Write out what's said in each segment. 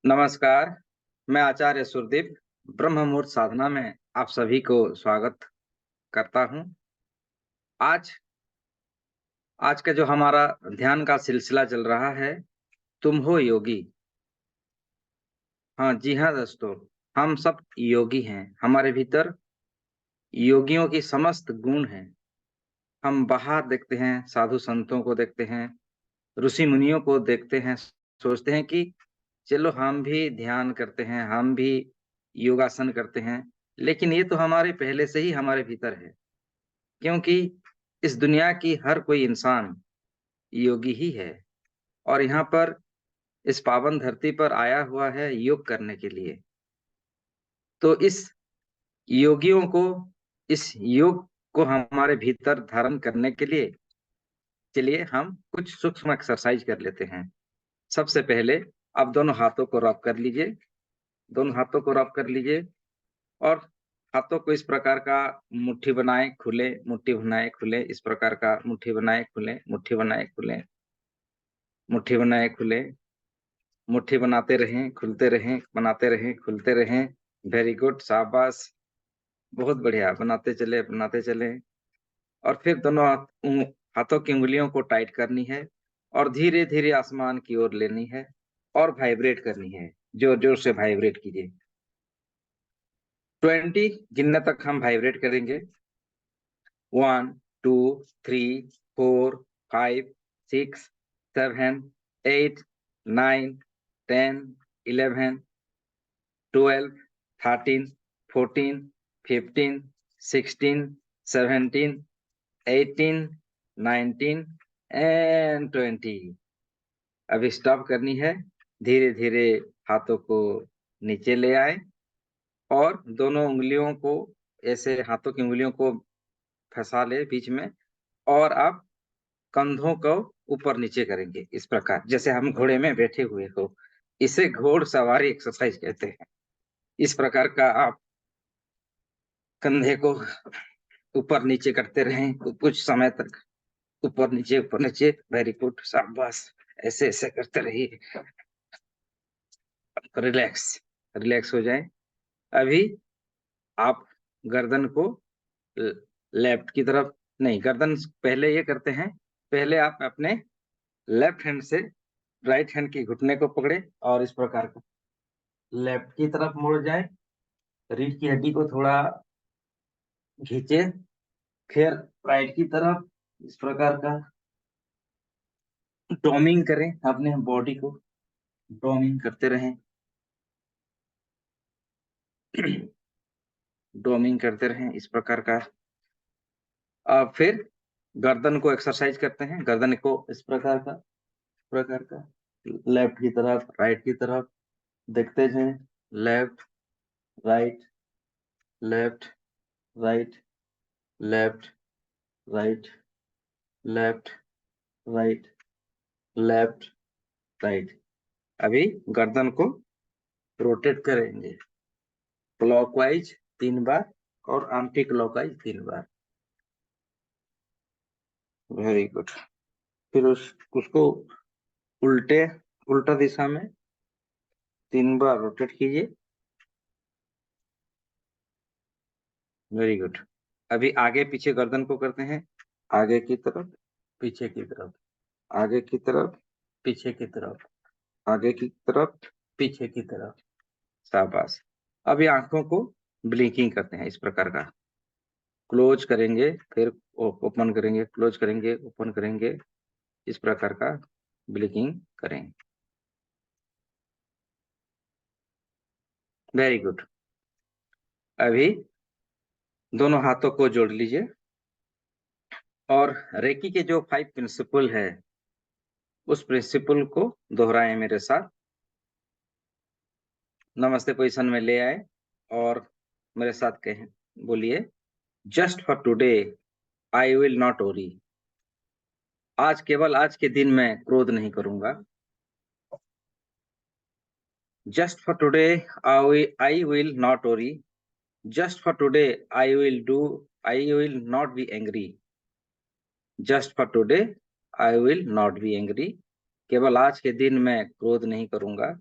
नमस्कार। मैं आचार्य सुरदीप ब्रह्म मुहूर्त साधना में आप सभी को स्वागत करता हूं। आज आज का जो हमारा ध्यान का सिलसिला चल रहा है, तुम हो योगी। हाँ जी हाँ दोस्तों, हम सब योगी हैं। हमारे भीतर योगियों की समस्त गुण हैं। हम बाहर देखते हैं, साधु संतों को देखते हैं, ऋषि मुनियों को देखते हैं, सोचते हैं कि चलो हम भी ध्यान करते हैं, हम भी योगासन करते हैं। लेकिन ये तो हमारे पहले से ही हमारे भीतर है, क्योंकि इस दुनिया की हर कोई इंसान योगी ही है और यहाँ पर इस पावन धरती पर आया हुआ है योग करने के लिए। तो इस योगियों को, इस योग को हमारे भीतर धारण करने के लिए चलिए हम कुछ सूक्ष्म एक्सरसाइज कर लेते हैं। सबसे पहले आप दोनों हाथों को रब कर लीजिए, दोनों हाथों को रब कर लीजिए और हाथों को इस प्रकार का मुट्ठी बनाए खुले, मुट्ठी बनाए खुले, इस प्रकार का मुट्ठी बनाए खुले, मुट्ठी बनाए खुले, मुट्ठी बनाए खुले, मुट्ठी बनाते रहें, खुलते रहें, बनाते रहें, खुलते रहें। वेरी गुड, शाबाश, बहुत बढ़िया, बनाते चले। और फिर दोनों हाथों की उंगलियों को टाइट करनी है और धीरे धीरे आसमान की ओर लेनी है और वाइब्रेट करनी है। जोर जोर से वाइब्रेट कीजिए। 20 गिनने तक हम वाइब्रेट करेंगे। 1, 2, 3, 4, 5, 6, 7, 8, 9, 10, 11, 12, 13, 14, 15, 16, 17, 18, 19 एंड 20। अभी स्टॉप करनी है। धीरे धीरे हाथों को नीचे ले आए और दोनों उंगलियों को, ऐसे हाथों की उंगलियों को फंसा ले बीच में और आप कंधों को ऊपर नीचे करेंगे इस प्रकार, जैसे हम घोड़े में बैठे हुए हो। इसे घोड़सवारी एक्सरसाइज कहते हैं। इस प्रकार का आप कंधे को ऊपर नीचे करते रहें कुछ समय तक। ऊपर नीचे, वेरी गुड, शाबाश। ऐसे ऐसे करते रहिए। रिलैक्स, रिलैक्स हो जाए। अभी आप गर्दन को लेफ्ट की तरफ, नहीं, गर्दन पहले ये करते हैं। पहले आप अपने लेफ्ट हैंड से राइट हैंड की घुटने को पकड़े और इस प्रकार का लेफ्ट की तरफ मुड़ जाए। रीढ़ की हड्डी को थोड़ा खींचे, फिर राइट की तरफ इस प्रकार का डोमिंग करें। अपने बॉडी को डोमिंग करते रहें। डोमिंग करते रहें इस प्रकार का। अब फिर गर्दन को एक्सरसाइज करते हैं। गर्दन को इस प्रकार का लेफ्ट की तरफ, राइट की तरफ देखते जाएं। Left, right, left, right, left, right, left, right, left, right. अभी गर्दन को रोटेट करेंगे क्लॉकवाइज 3 बार और एंटी क्लॉकवाइज 3 बार। Very good. फिर उसको उल्टे, उल्टा दिशा में 3 बार रोटेट कीजिए। Very good. अभी आगे पीछे गर्दन को करते हैं। आगे की तरफ, पीछे की तरफ, आगे की तरफ, पीछे की तरफ, आगे की तरफ, पीछे की तरफ। शाबाश। अभी आंखों को ब्लिंकिंग करते हैं इस प्रकार का। क्लोज करेंगे, फिर ओपन करेंगे, क्लोज करेंगे, ओपन करेंगे, इस प्रकार का ब्लिंकिंग करें। Very good. अभी दोनों हाथों को जोड़ लीजिए और रेकी के जो 5 प्रिंसिपल है उस प्रिंसिपल को दोहराएं मेरे साथ। नमस्ते पोजीशन में ले आए और मेरे साथ कहें, बोलिए, just for today I will not worry. आज, केवल आज के दिन मैं क्रोध नहीं करूंगा। Just for today I will not worry. Just for today I will not be angry. Just for today I will not be angry. केवल आज के दिन मैं क्रोध नहीं करूंगा।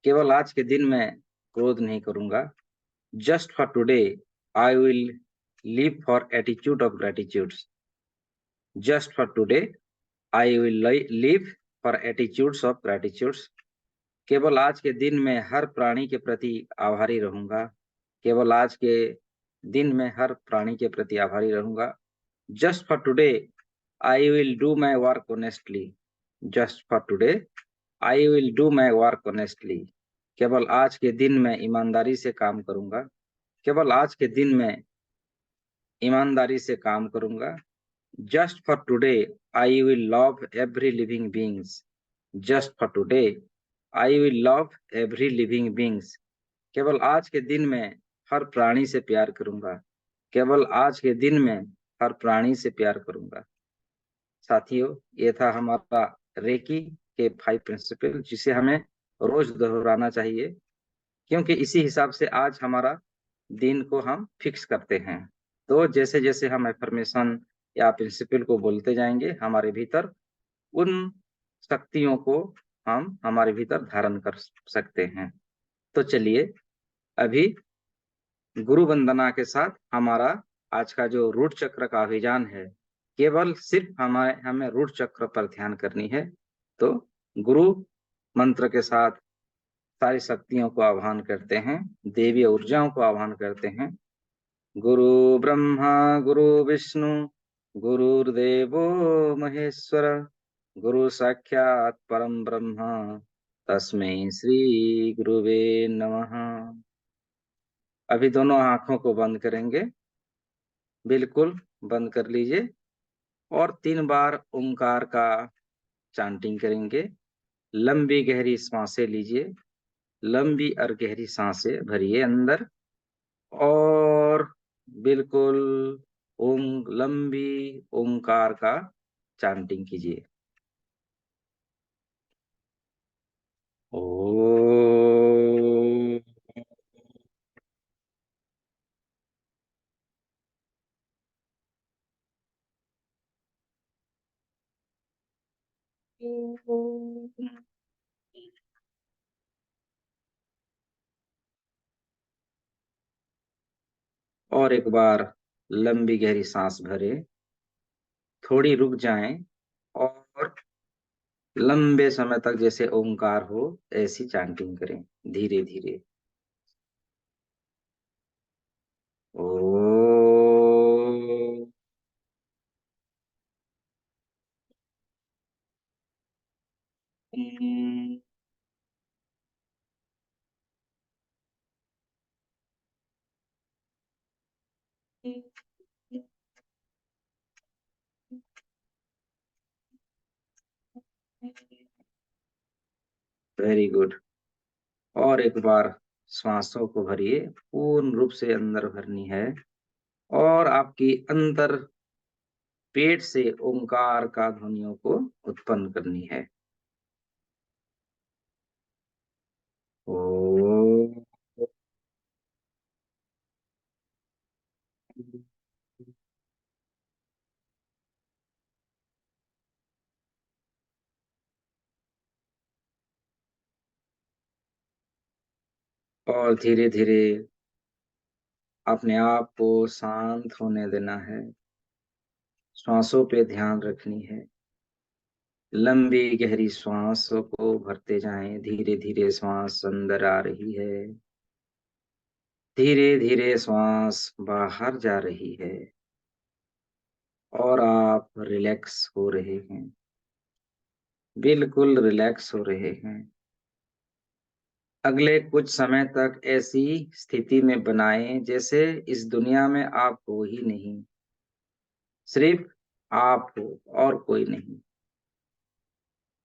केवल आज के दिन मैं क्रोध नहीं करूंगा। Just for today I will live for attitude of gratitude. Just for today I will live for attitudes of gratitudes. केवल आज के दिन में हर प्राणी के प्रति आभारी रहूंगा। केवल आज के दिन में हर प्राणी के प्रति आभारी रहूंगा। Just for today I will do my work honestly. Just for today I will do my work honestly. केवल आज के दिन में ईमानदारी से काम करूंगा। केवल आज के दिन में ईमानदारी से काम करूंगा। Just for today I will love every living beings. Just for today I will love every living beings. केवल आज के दिन में हर प्राणी से प्यार करूंगा। केवल आज के दिन में हर प्राणी से प्यार करूंगा। साथियों, ये था हमारा रेकी के 5 प्रिंसिपल, जिसे हमें रोज दोहराना चाहिए, क्योंकि इसी हिसाब से आज हमारा दिन को हम फिक्स करते हैं। तो जैसे जैसे हम एफर्मेशन या प्रिंसिपल को बोलते जाएंगे, हमारे भीतर उन शक्तियों को हम हमारे भीतर धारण कर सकते हैं। तो चलिए अभी गुरु वंदना के साथ हमारा आज का जो रूट चक्र का अभियान है, केवल सिर्फ हमें रूट चक्र पर ध्यान करनी है। तो गुरु मंत्र के साथ सारी शक्तियों को आह्वान करते हैं, देवी ऊर्जाओं को आह्वान करते हैं। गुरु ब्रह्मा गुरु विष्णु गुरुर्देवो महेश्वर, गुरु साक्षात परम ब्रह्म तस्मै श्री गुरुवे नमः। अभी दोनों आंखों को बंद करेंगे, बिल्कुल बंद कर लीजिए, और 3 बार ओंकार का चांटिंग करेंगे। लंबी गहरी सांसें लीजिए, लंबी और गहरी सांसें भरिए अंदर, और बिल्कुल लंबी ओंकार का चांटिंग कीजिए। ओ, और एक बार लंबी गहरी सांस भरे, थोड़ी रुक जाएं, और लंबे समय तक जैसे ओंकार हो ऐसी चैंटिंग करें धीरे धीरे। ओ, वेरी गुड। और एक बार श्वासों को भरिए, पूर्ण रूप से अंदर भरनी है, और आपकी अंदर पेट से ओंकार का ध्वनियों को उत्पन्न करनी है। ओ, और धीरे धीरे अपने आप को शांत होने देना है। श्वासों पे ध्यान रखनी है। लंबी गहरी श्वासों को भरते जाएं, धीरे धीरे श्वास अंदर आ रही है, धीरे धीरे श्वास बाहर जा रही है, और आप रिलैक्स हो रहे हैं, बिल्कुल रिलैक्स हो रहे हैं। अगले कुछ समय तक ऐसी स्थिति में बनाएं जैसे इस दुनिया में आप हो ही नहीं, सिर्फ आप हो और कोई नहीं।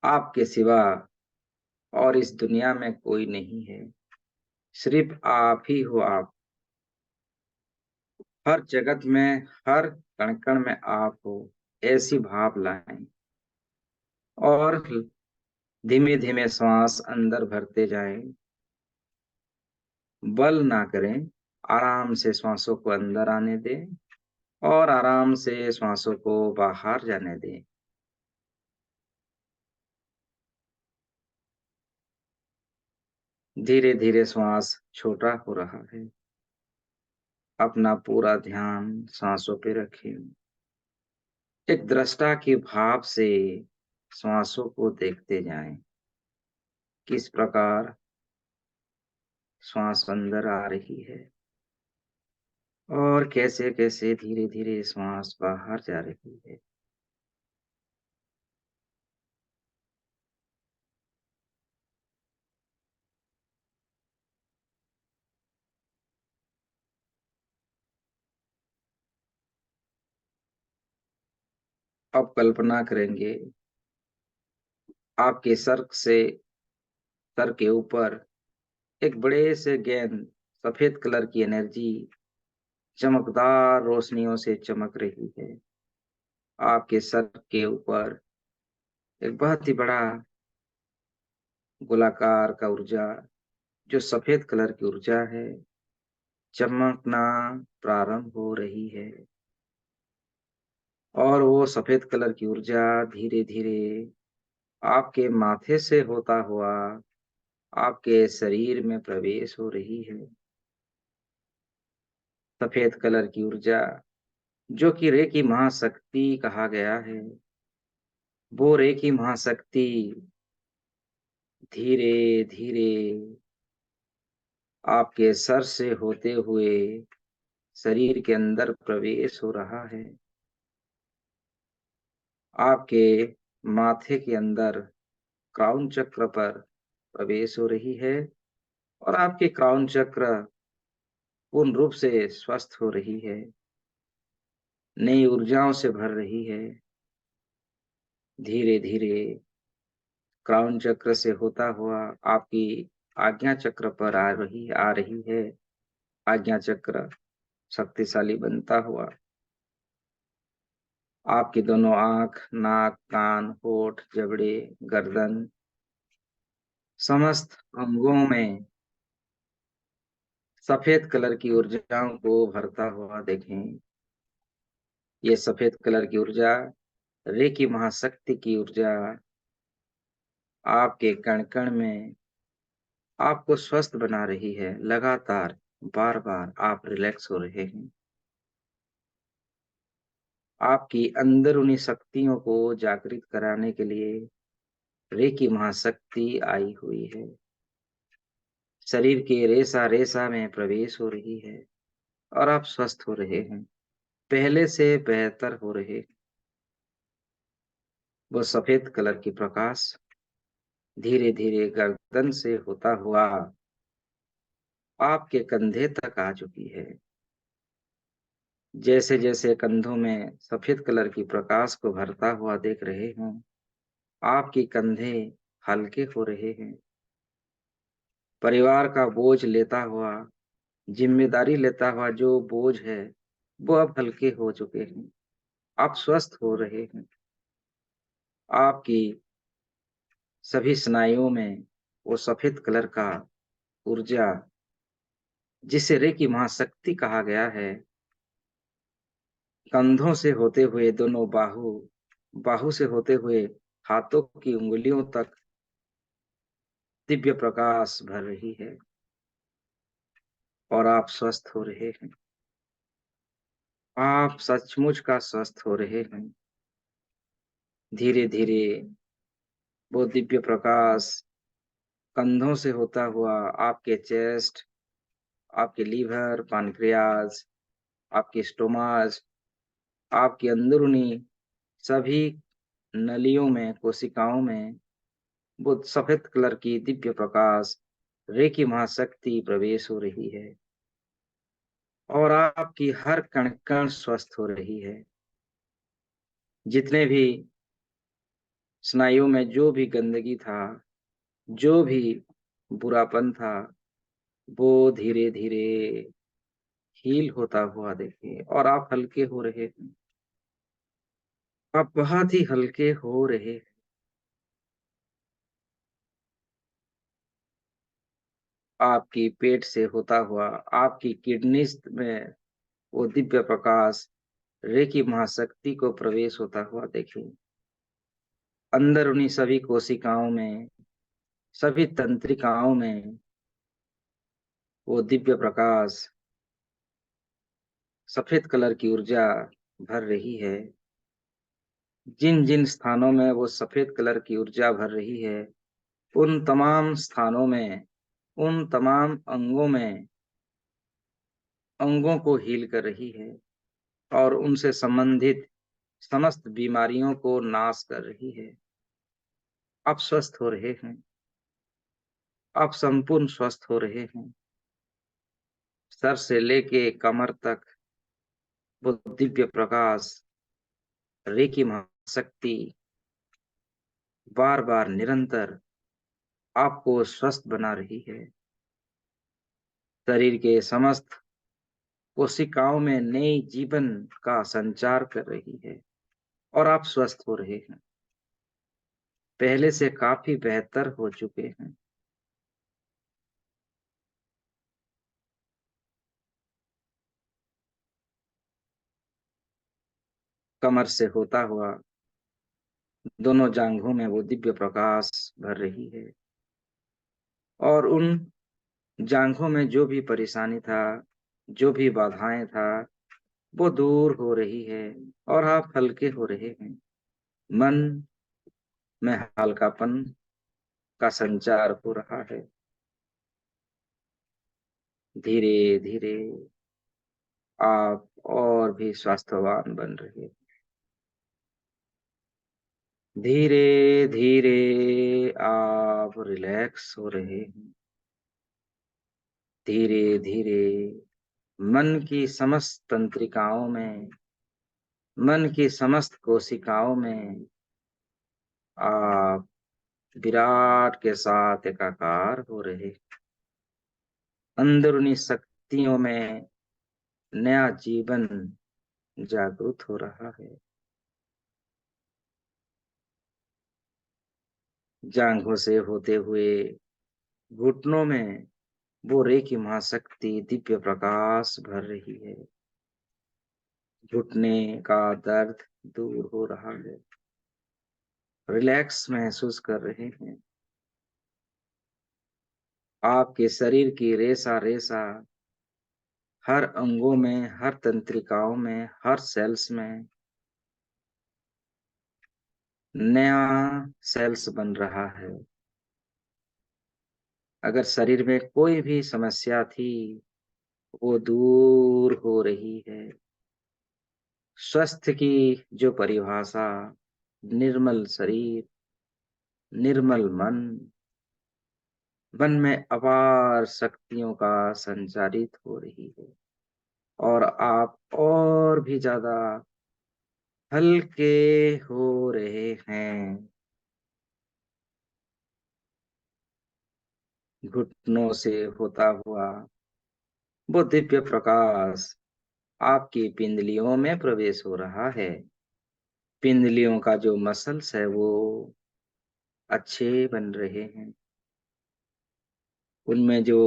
आपके सिवा और इस दुनिया में कोई नहीं है, सिर्फ आप ही हो। आप हर जगत में, हर कण कण में आप हो, ऐसी भाव लाएं, और धीमे धीमे श्वास अंदर भरते जाएं। बल ना करें, आराम से श्वासों को अंदर आने दें, और आराम से श्वासों को बाहर जाने दें। धीरे धीरे श्वास छोटा हो रहा है। अपना पूरा ध्यान सांसों पे रखें। एक दृष्टा के भाव से श्वासों को देखते जाएं। किस प्रकार श्वास अंदर आ रही है और कैसे कैसे धीरे धीरे श्वास बाहर जा रही है। अब कल्पना करेंगे आपके सर के ऊपर एक बड़े से गेंद सफेद कलर की एनर्जी चमकदार रोशनियों से चमक रही है। आपके सर के ऊपर एक बहुत ही बड़ा गोलाकार का ऊर्जा जो सफेद कलर की ऊर्जा है चमकना प्रारंभ हो रही है। और वो सफेद कलर की ऊर्जा धीरे धीरे आपके माथे से होता हुआ आपके शरीर में प्रवेश हो रही है। सफेद कलर की ऊर्जा जो कि रेकी महाशक्ति कहा गया है, वो रेकी महाशक्ति धीरे धीरे आपके सर से होते हुए शरीर के अंदर प्रवेश हो रहा है। आपके माथे के अंदर क्राउन चक्र पर प्रवेश हो रही है और आपके क्राउन चक्र पूर्ण रूप से स्वस्थ हो रही है, नई ऊर्जाओं से भर रही है। धीरे धीरे क्राउन चक्र से होता हुआ आपकी आज्ञा चक्र पर आ रही है। आज्ञा चक्र शक्तिशाली बनता हुआ आपकी दोनों आंख, नाक, कान, होठ, जबड़े, गर्दन, समस्त अंगों में सफेद कलर की ऊर्जाओं को भरता हुआ देखें। ये सफेद कलर की ऊर्जा रेकी महाशक्ति की ऊर्जा आपके कण कण में आपको स्वस्थ बना रही है। लगातार बार बार आप रिलैक्स हो रहे हैं। आपकी अंदरूनी शक्तियों को जागृत कराने के लिए रेकी महाशक्ति आई हुई है। शरीर के रेसा रेसा में प्रवेश हो रही है और आप स्वस्थ हो रहे हैं, पहले से बेहतर हो रहे। वो सफेद कलर की प्रकाश धीरे धीरे गर्दन से होता हुआ आपके कंधे तक आ चुकी है। जैसे जैसे कंधों में सफेद कलर की प्रकाश को भरता हुआ देख रहे हैं, आपके कंधे हल्के हो रहे हैं। परिवार का बोझ लेता हुआ, जिम्मेदारी लेता हुआ जो बोझ है, वो अब हल्के हो चुके हैं। आप स्वस्थ हो रहे हैं। आपकी सभी स्नायुओं में वो सफेद कलर का ऊर्जा जिसे रेकी महाशक्ति कहा गया है, कंधों से होते हुए दोनों बाहु से होते हुए हाथों की उंगलियों तक दिव्य प्रकाश भर रही है और आप स्वस्थ हो रहे हैं। आप सचमुच का स्वस्थ हो रहे हैं। धीरे धीरे वो दिव्य प्रकाश कंधों से होता हुआ आपके चेस्ट, आपके लीवर, पानक्रियाज, आपके स्टोमाच, आपकी अंदरूनी सभी नलियों में, कोशिकाओं में वो सफेद कलर की दिव्य प्रकाश रेकी महाशक्ति प्रवेश हो रही है और आपकी हर कण कण स्वस्थ हो रही है। जितने भी स्नायुओं में जो भी गंदगी था, जो भी बुरापन था, वो धीरे धीरे हील होता हुआ देखिए और आप हल्के हो रहे हैं। आप बहुत ही हल्के हो रहे हैं। आपकी पेट से होता हुआ आपकी किडनीज में वो दिव्य प्रकाश रेकी महाशक्ति को प्रवेश होता हुआ देखिए। अंदर उन्हीं सभी कोशिकाओं में, सभी तंत्रिकाओं में वो दिव्य प्रकाश, सफेद कलर की ऊर्जा भर रही है। जिन जिन स्थानों में वो सफेद कलर की ऊर्जा भर रही है, उन तमाम स्थानों में, उन तमाम अंगों को हील कर रही है और उनसे संबंधित समस्त बीमारियों को नाश कर रही है। आप स्वस्थ हो रहे हैं। आप संपूर्ण स्वस्थ हो रहे हैं। सर से लेके कमर तक वो दिव्य प्रकाश, रेकी महाशक्ति बार बार निरंतर आपको स्वस्थ बना रही है। शरीर के समस्त कोशिकाओं में नई जीवन का संचार कर रही है और आप स्वस्थ हो रहे हैं। पहले से काफी बेहतर हो चुके हैं। कमर से होता हुआ दोनों जांघों में वो दिव्य प्रकाश भर रही है और उन जांघों में जो भी परेशानी था, जो भी बाधाएं था, वो दूर हो रही है और आप हल्के हो रहे हैं। मन में हल्कापन का संचार हो रहा है। धीरे धीरे आप और भी स्वास्थ्यवान बन रहे हैं। धीरे धीरे आप रिलैक्स हो रहे हैं। धीरे धीरे मन की समस्त तंत्रिकाओं में, मन की समस्त कोशिकाओं में आप विराट के साथ एकाकार हो रहे। अंदरूनी शक्तियों में नया जीवन जागृत हो रहा है। जांघों से होते हुए घुटनों में वो रेकी महाशक्ति दिव्य प्रकाश भर रही है। घुटने का दर्द दूर हो रहा है। रिलैक्स महसूस कर रहे हैं। आपके शरीर की रेसा रेसा, हर अंगों में, हर तंत्रिकाओं में, हर सेल्स में नया सेल्स बन रहा है। अगर शरीर में कोई भी समस्या थी, वो दूर हो रही है। स्वस्थ की जो परिभाषा, निर्मल शरीर, निर्मल मन, मन में अपार शक्तियों का संचारित हो रही है और आप और भी ज्यादा हल्के हो रहे हैं। घुटनों से होता हुआ वो दिव्य प्रकाश आपकी पिंडलियों में प्रवेश हो रहा है। पिंडलियों का जो मसल्स है वो अच्छे बन रहे हैं। उनमें जो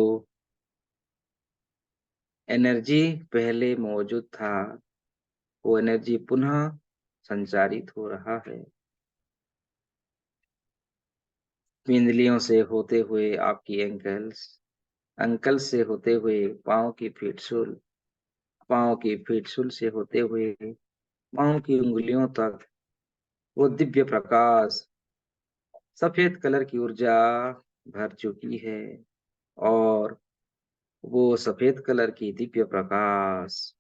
एनर्जी पहले मौजूद था, वो एनर्जी पुनः संचारित हो रहा है। पिंडलियों से होते हुए आपकी एंकल्स, अंकल से होते हुए पाँव की फिटसुल, पाँव की फिटसुल से होते हुए पाँव की उंगलियों तक वो दिव्य प्रकाश, सफेद कलर की ऊर्जा भर चुकी है और वो सफेद कलर की दिव्य प्रकाश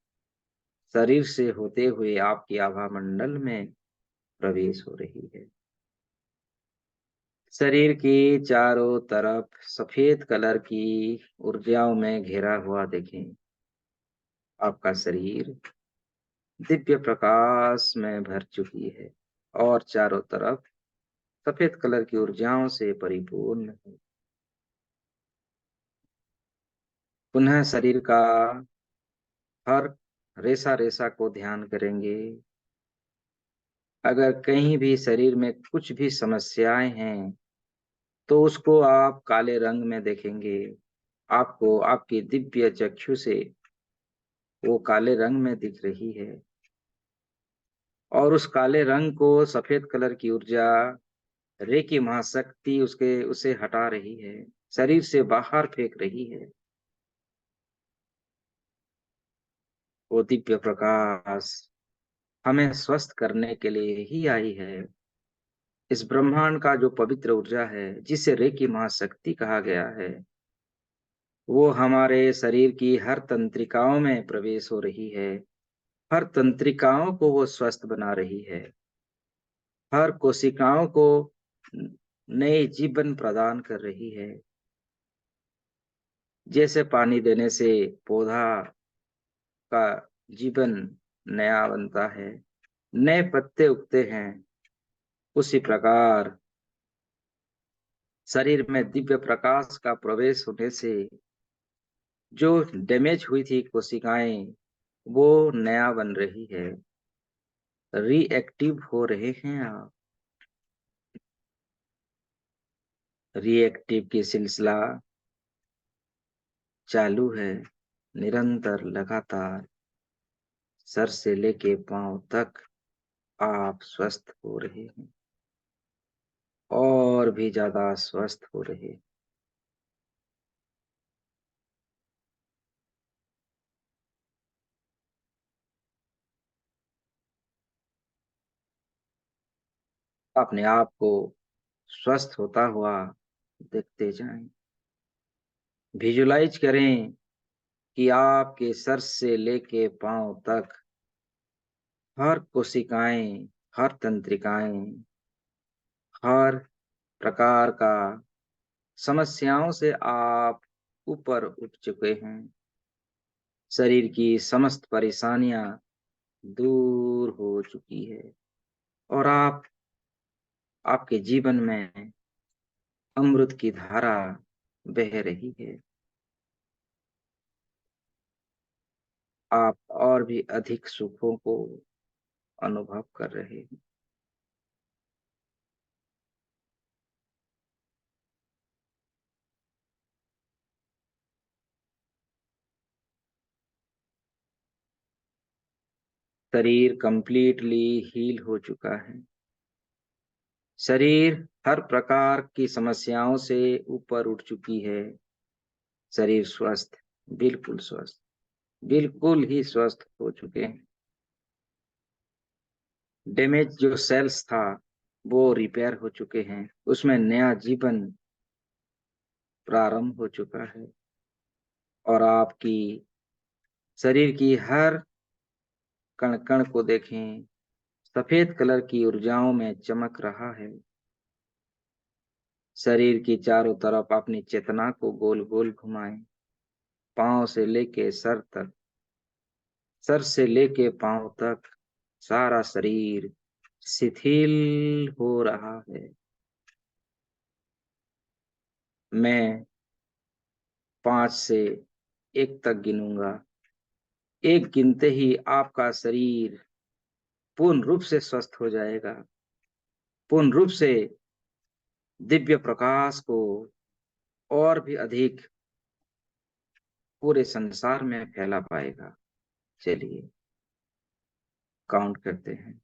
शरीर से होते हुए आपकी आभा मंडल में प्रवेश हो रही है। शरीर की चारों तरफ सफेद कलर की ऊर्जाओं में घिरा हुआ देखें। आपका शरीर दिव्य प्रकाश में भर चुकी है और चारों तरफ सफेद कलर की ऊर्जाओं से परिपूर्ण है। पुनः शरीर का हर रेसा रेसा को ध्यान करेंगे। अगर कहीं भी शरीर में कुछ भी समस्याएं हैं, तो उसको आप काले रंग में देखेंगे। आपको आपकी दिव्य चक्षु से वो काले रंग में दिख रही है और उस काले रंग को सफेद कलर की ऊर्जा, रेकी महाशक्ति उसके उसे हटा रही है, शरीर से बाहर फेंक रही है। वो दिव्य प्रकाश हमें स्वस्थ करने के लिए ही आई है। इस ब्रह्मांड का जो पवित्र ऊर्जा है, जिसे रेकी महाशक्ति कहा गया है, वो हमारे शरीर की हर तंत्रिकाओं में प्रवेश हो रही है। हर तंत्रिकाओं को वो स्वस्थ बना रही है। हर कोशिकाओं को नए जीवन प्रदान कर रही है। जैसे पानी देने से पौधा का जीवन नया बनता है, नए पत्ते उगते हैं, उसी प्रकार शरीर में दिव्य प्रकाश का प्रवेश होने से जो डैमेज हुई थी कोशिकाएं, वो नया बन रही है। रिएक्टिव हो रहे हैं आप। रिएक्टिव की सिलसिला चालू है, निरंतर लगातार। सर से लेके पांव तक आप स्वस्थ हो रहे हैं, और भी ज्यादा स्वस्थ हो रहे हैं। अपने आप को स्वस्थ होता हुआ देखते जाएं। विजुलाइज करें कि आपके सर से लेके पांव तक हर कोशिकाएं, हर तंत्रिकाएं, हर प्रकार का समस्याओं से आप ऊपर उठ चुके हैं। शरीर की समस्त परेशानियां दूर हो चुकी है, और आपके जीवन में अमृत की धारा बह रही है। आप और भी अधिक सुखों को अनुभव कर रहे हैं। शरीर कंप्लीटली हील हो चुका है। शरीर हर प्रकार की समस्याओं से ऊपर उठ चुकी है। शरीर स्वस्थ, बिल्कुल स्वस्थ, बिल्कुल ही स्वस्थ हो चुके हैं। डैमेज जो सेल्स था, वो रिपेयर हो चुके हैं, उसमें नया जीवन प्रारंभ हो चुका है। और आपकी शरीर की हर कण कण को देखें, सफेद कलर की ऊर्जाओं में चमक रहा है। शरीर की चारों तरफ अपनी चेतना को गोल गोल घुमाएं, पांव से लेके सर तक, सर से लेके पांव तक सारा शरीर शिथिल हो रहा है। मैं 5 से 1 तक गिनूंगा। एक गिनते ही आपका शरीर पूर्ण रूप से स्वस्थ हो जाएगा, पूर्ण रूप से दिव्य प्रकाश को और भी अधिक पूरे संसार में फैला पाएगा। चलिए काउंट करते हैं।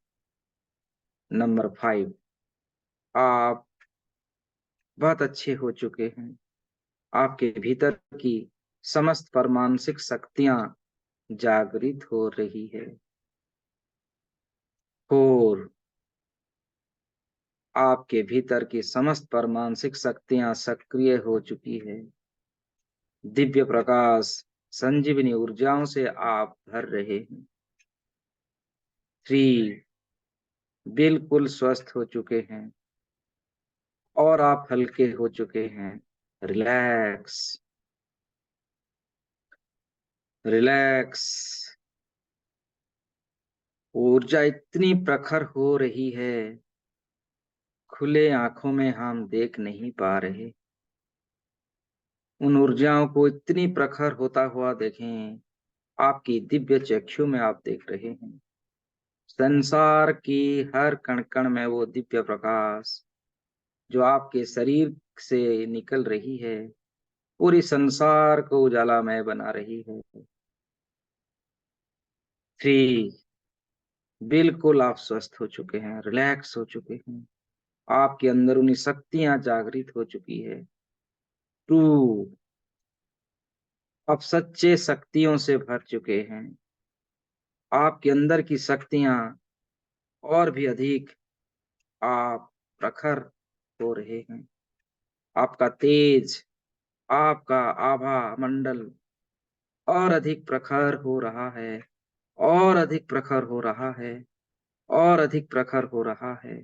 नंबर 5। आप बहुत अच्छे हो चुके हैं। आपके भीतर की समस्त परमानसिक शक्तियां जागृत हो रही है। 4। आपके भीतर की समस्त परमानसिक शक्तियां सक्रिय हो चुकी है। दिव्य प्रकाश, संजीवनी ऊर्जाओं से आप भर रहे हैं। 3। बिल्कुल स्वस्थ हो चुके हैं, और आप हल्के हो चुके हैं। Relax, relax. ऊर्जा इतनी प्रखर हो रही है, खुले आंखों में हम देख नहीं पा रहे। उन ऊर्जाओं को इतनी प्रखर होता हुआ देखें, आपकी दिव्य चक्षु में आप देख रहे हैं। संसार की हर कण कण में वो दिव्य प्रकाश जो आपके शरीर से निकल रही है, पूरी संसार को उजालामय बना रही है। 3। बिल्कुल आप स्वस्थ हो चुके हैं, रिलैक्स हो चुके हैं। आपके अंदर उन्हीं शक्तियां जागृत हो चुकी है। 2। आप सच्चे शक्तियों से भर चुके हैं। आपके अंदर की शक्तियां और भी अधिक आप प्रखर हो रहे हैं। आपका तेज, आपका आभा मंडल और अधिक प्रखर हो रहा है, और अधिक प्रखर हो रहा है, और अधिक प्रखर हो रहा है।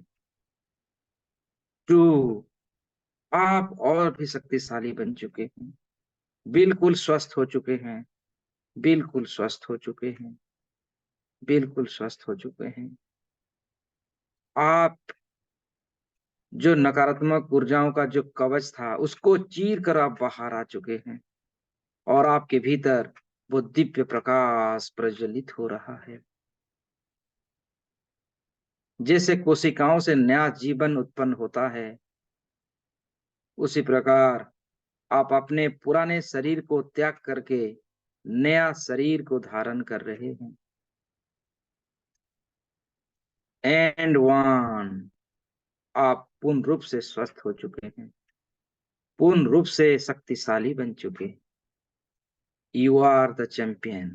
टू, आप और भी शक्तिशाली बन चुके हैं, बिल्कुल स्वस्थ हो चुके हैं, बिल्कुल स्वस्थ हो चुके हैं, बिल्कुल स्वस्थ हो चुके हैं। आप जो नकारात्मक ऊर्जाओं का जो कवच था, उसको चीर कर आप बाहर आ चुके हैं, और आपके भीतर वो दिव्य प्रकाश प्रज्वलित हो रहा है। जैसे कोशिकाओं से नया जीवन उत्पन्न होता है, उसी प्रकार आप अपने पुराने शरीर को त्याग करके नया शरीर को धारण कर रहे हैं। एंड वन, आप पूर्ण रूप से स्वस्थ हो चुके हैं, पूर्ण रूप से शक्तिशाली बन चुके हैं। You are the champion,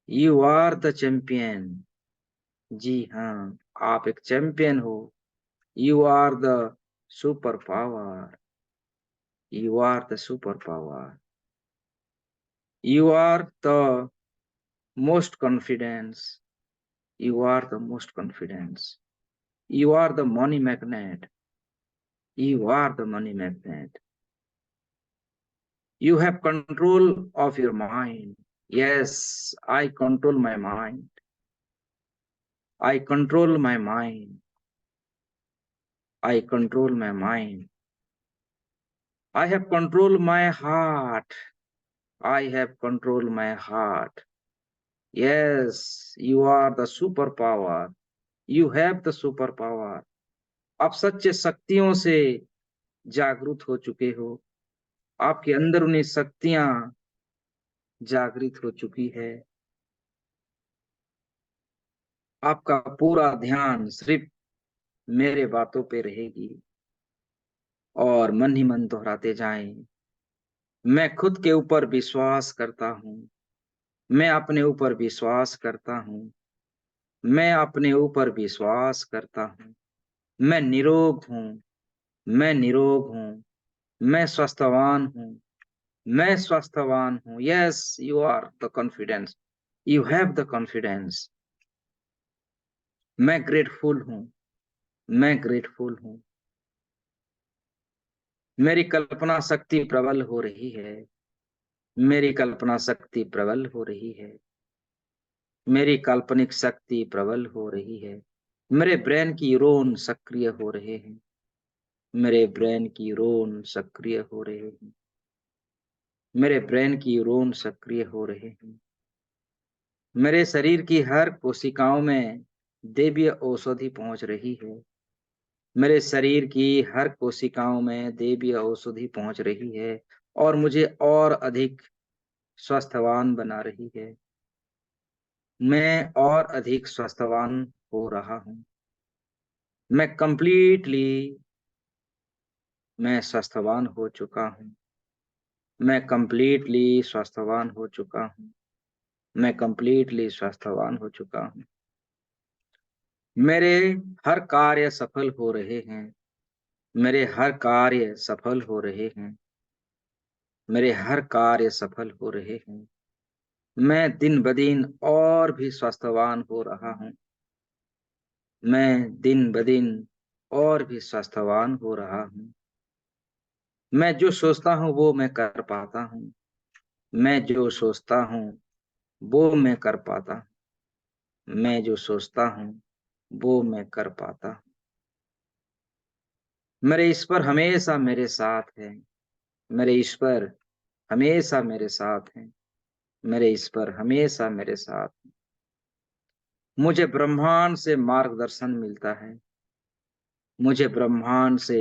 you are the champion. जी हाँ, आप एक चैंपियन हो। You are the super power, you are the super power, you are the most confidence, you are the most confidence, you are the money magnet, you are the money magnet. You have control of your mind. Yes, I control my mind. I control my mind. I control my mind. I have control my heart. I have control my heart. Yes, you are the superpower. You have the superpower. आप सच्चे शक्तियों से जागरूक हो चुके हो। आपके अंदर उन्हें शक्तियां जागृत हो चुकी है। आपका पूरा ध्यान सिर्फ मेरे बातों पे रहेगी, और मन ही मन दोहराते जाएं, मैं खुद के ऊपर विश्वास करता हूँ, मैं अपने ऊपर विश्वास करता हूँ, मैं अपने ऊपर विश्वास करता हूँ, मैं निरोग हूँ, मैं निरोग हूँ, मैं स्वस्थवान हूँ, मैं स्वस्थवान हूँ। Yes, you are the confidence, you have the confidence. मैं ग्रेटफुल हूँ, मैं ग्रेटफुल हूँ। मेरी कल्पना शक्ति प्रबल हो रही है, मेरी कल्पना शक्ति प्रबल हो रही है, मेरी काल्पनिक शक्ति प्रबल हो रही है। मेरे ब्रेन की न्यूरॉन सक्रिय हो रहे हैं, मेरे ब्रेन की न्यूरॉन सक्रिय हो रहे हैं, मेरे ब्रेन की न्यूरॉन सक्रिय हो रहे हैं। मेरे शरीर की हर कोशिकाओं में दैवीय औषधि पहुंच रही है, मेरे शरीर की हर कोशिकाओं में दैवीय औषधि पहुंच रही है, और मुझे और अधिक स्वस्थवान बना रही है। मैं और अधिक स्वस्थवान हो रहा हूँ। मैं कंप्लीटली, मैं स्वस्थवान हो चुका हूँ। मैं कंप्लीटली स्वस्थवान हो चुका हूँ। मैं कंप्लीटली स्वस्थवान हो चुका हूँ। मेरे हर कार्य सफल हो रहे हैं, मेरे हर कार्य सफल हो रहे हैं, मेरे हर कार्य सफल हो रहे हैं। मैं दिन ब दिन और भी स्वस्थवान हो रहा हूँ। मैं दिन ब दिन और भी स्वस्थवान हो रहा हूँ। मैं जो सोचता हूँ वो मैं कर पाता हूँ। मैं जो सोचता हूँ वो मैं कर पाता हूँ। मैं जो सोचता हूँ वो मैं कर पाता हूँ। मेरे ईश्वर हमेशा मेरे साथ है। मेरे ईश्वर हमेशा मेरे साथ हैं। मेरे ईश्वर हमेशा मेरे साथ हैं। मुझे ब्रह्मांड से मार्गदर्शन मिलता है। मुझे ब्रह्मांड से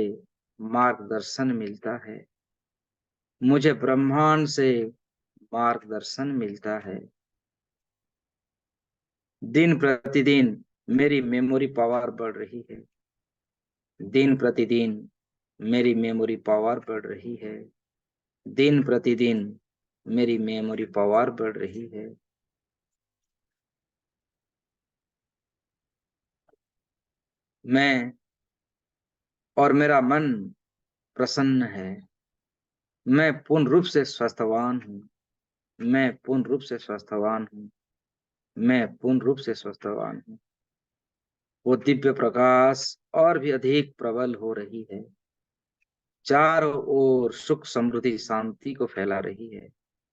मार्गदर्शन मिलता है। मुझे ब्रह्मांड से मार्गदर्शन मिलता है। दिन प्रतिदिन मेरी मेमोरी पावर बढ़ रही है। दिन प्रतिदिन मेरी मेमोरी पावर बढ़ रही है। दिन प्रतिदिन मेरी मेमोरी पावर बढ़ रही है। मैं और मेरा मन प्रसन्न है। मैं पूर्ण रूप से स्वस्थवान हूँ। मैं पूर्ण रूप से स्वस्थवान हूँ। मैं पूर्ण रूप से स्वस्थवान हूँ। वो दिव्य प्रकाश और भी अधिक प्रबल हो रही है। चारों ओर सुख समृद्धि शांति को फैला रही है।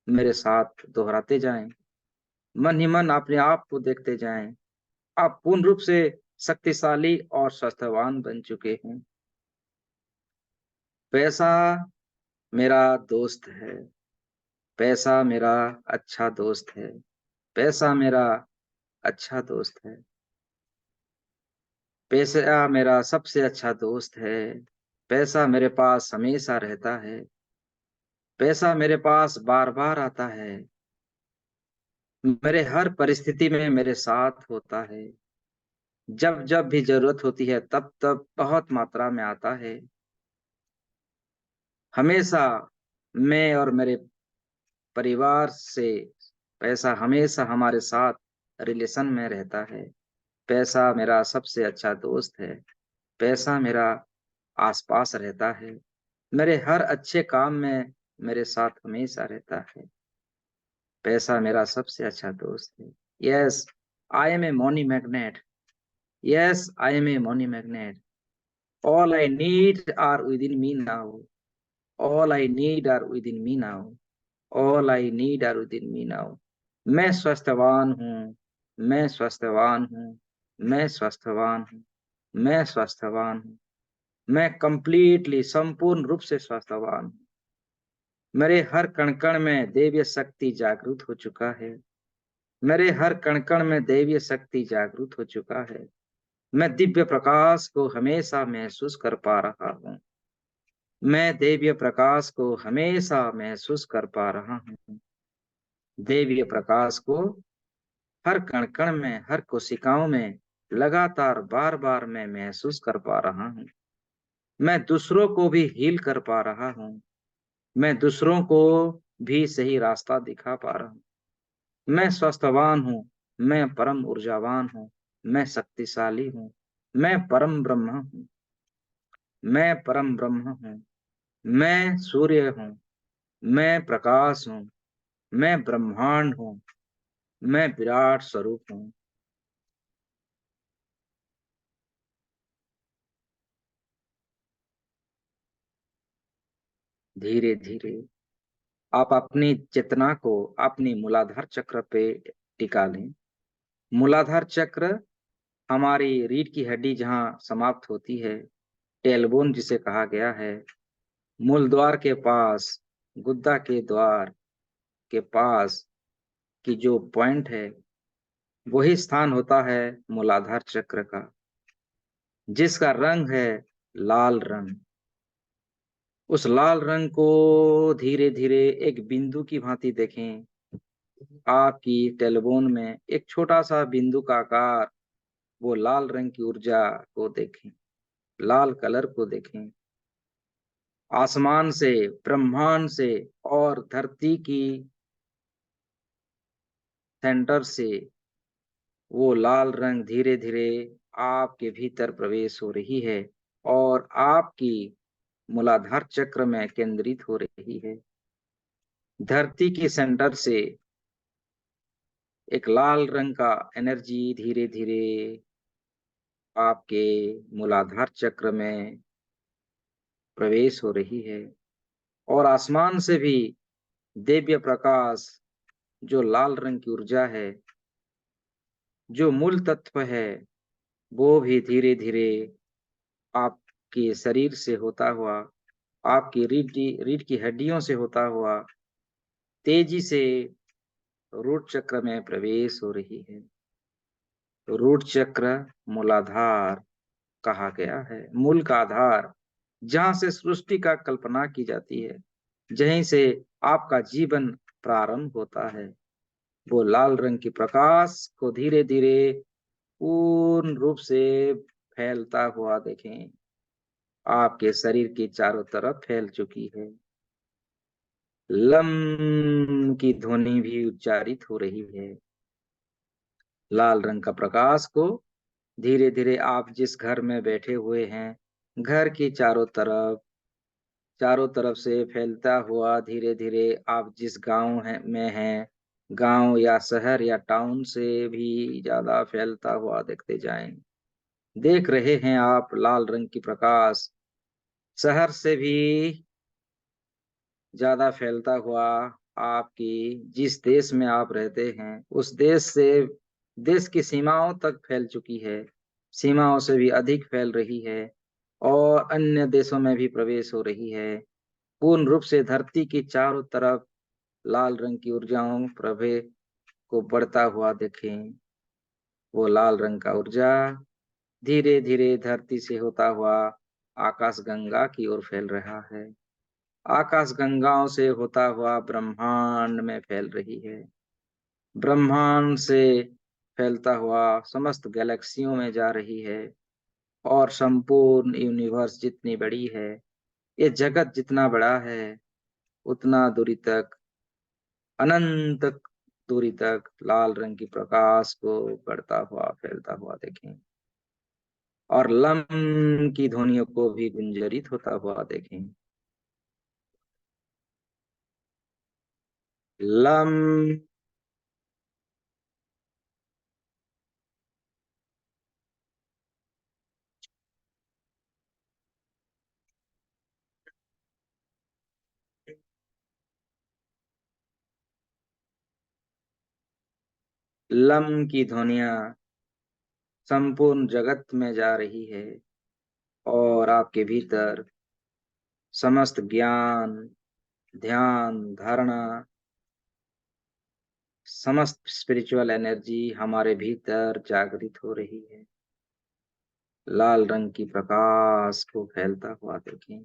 मेरे साथ दोहराते जाएं। मन ही मन अपने आप को देखते जाएं। आप पूर्ण रूप से शक्तिशाली और स्वस्थवान बन चुके हैं। पैसा मेरा दोस्त है। पैसा मेरा अच्छा दोस्त है। पैसा मेरा अच्छा दोस्त है। पैसा मेरा सबसे अच्छा दोस्त है। पैसा मेरे पास हमेशा रहता है। पैसा मेरे पास बार बार आता है। मेरे हर परिस्थिति में मेरे साथ होता है। जब जब भी जरूरत होती है तब तब बहुत मात्रा में आता है। हमेशा मैं और मेरे परिवार से पैसा हमेशा हमारे साथ रिलेशन में रहता है। पैसा मेरा सबसे अच्छा दोस्त है। पैसा मेरा आसपास रहता है। मेरे हर अच्छे काम में मेरे साथ हमेशा रहता है। पैसा मेरा सबसे अच्छा दोस्त है। Yes, I am a money magnet. Yes, I am a money magnet. All I need are within me now. All I need are within me now. All I need are within me now. मैं स्वस्थवान हूँ। मैं स्वस्थवान हूँ। मैं स्वस्थवान हूँ। मैं स्वस्थवान हूँ। मैं कंप्लीटली संपूर्ण रूप से स्वस्थवान हूँ। मेरे हर कण कण में दैवीय शक्ति जागृत हो चुका है। मेरे हर कण कण में दैवीय शक्ति जागृत हो चुका है। मैं दिव्य प्रकाश को हमेशा महसूस कर पा रहा हूँ। मैं दैवीय प्रकाश को हमेशा महसूस कर पा रहा हूँ। दैवीय प्रकाश को हर कण कण में, हर कोशिकाओं में लगातार बार बार मैं महसूस कर पा रहा हूँ। मैं दूसरों को भी हील कर पा रहा हूँ। मैं दूसरों को भी सही रास्ता दिखा पा रहा हूँ। मैं स्वस्थवान हूँ। मैं परम ऊर्जावान हूँ। मैं शक्तिशाली हूँ। मैं परम ब्रह्म हूँ। मैं परम ब्रह्म हूँ। मैं सूर्य हूँ। मैं प्रकाश हूँ। मैं ब्रह्मांड हूँ। मैं विराट स्वरूप हूँ। धीरे धीरे आप अपनी चेतना को अपनी मूलाधार चक्र पे टिका लें। मूलाधार चक्र हमारी रीढ़ की हड्डी जहाँ समाप्त होती है, टेलबोन जिसे कहा गया है, मूल द्वार के पास, गुद्दा के द्वार के पास की जो पॉइंट है, वही स्थान होता है मूलाधार चक्र का, जिसका रंग है लाल रंग। उस लाल रंग को धीरे धीरे एक बिंदु की भांति देखें। आपकी टेलबोन में एक छोटा सा बिंदु का आकार, वो लाल रंग की ऊर्जा को देखें। लाल कलर को देखें। आसमान से, ब्रह्मांड से और धरती की सेंटर से वो लाल रंग धीरे धीरे आपके भीतर प्रवेश हो रही है और आपकी मूलाधार चक्र में केंद्रित हो रही है। धरती की सेंटर से एक लाल रंग का एनर्जी धीरे धीरे आपके मूलाधार चक्र में प्रवेश हो रही है और आसमान से भी दिव्य प्रकाश, जो लाल रंग की ऊर्जा है, जो मूल तत्व है, वो भी धीरे धीरे आपके शरीर से होता हुआ, आपकी रीढ़ की हड्डियों से होता हुआ तेजी से रूट चक्र में प्रवेश हो रही है। रूट चक्र मूलाधार कहा गया है, मूल का आधार, जहां से सृष्टि का कल्पना की जाती है, जहीं से आपका जीवन प्रारंभ होता है। वो लाल रंग की प्रकाश को धीरे धीरे पूर्ण रूप से फैलता हुआ देखें। आपके शरीर के चारों तरफ फैल चुकी है। लम की ध्वनि भी उच्चारित हो रही है। लाल रंग का प्रकाश को धीरे धीरे आप जिस घर में बैठे हुए हैं, घर की चारों तरफ से फैलता हुआ धीरे धीरे आप जिस गांव है में हैं, गांव या शहर या टाउन से भी ज्यादा फैलता हुआ देखते जाएं। देख रहे हैं आप लाल रंग की प्रकाश शहर से भी ज्यादा फैलता हुआ आपकी जिस देश में आप रहते हैं उस देश से देश की सीमाओं तक फैल चुकी है, सीमाओं से भी अधिक फैल रही है और अन्य देशों में भी प्रवेश हो रही है। पूर्ण रूप से धरती की चारों तरफ लाल रंग की ऊर्जाओं प्रभे को बढ़ता हुआ देखें। वो लाल रंग का ऊर्जा धीरे धीरे धरती से होता हुआ आकाश गंगा की ओर फैल रहा है, आकाश गंगाओं से होता हुआ ब्रह्मांड में फैल रही है, ब्रह्मांड से फैलता हुआ समस्त गैलेक्सियों में जा रही है और संपूर्ण यूनिवर्स जितनी बड़ी है, ये जगत जितना बड़ा है उतना दूरी तक, अनंत दूरी तक लाल रंग की प्रकाश को बढ़ता हुआ फैलता हुआ देखें और लम की ध्वनियों को भी गुंजरित होता हुआ देखें। लम। लम की ध्वनिया संपूर्ण जगत में जा रही है और आपके भीतर समस्त ज्ञान, ध्यान, धारणा, समस्त स्पिरिचुअल एनर्जी हमारे भीतर जागृत हो रही है। लाल रंग की प्रकाश को फैलता हुआ देखें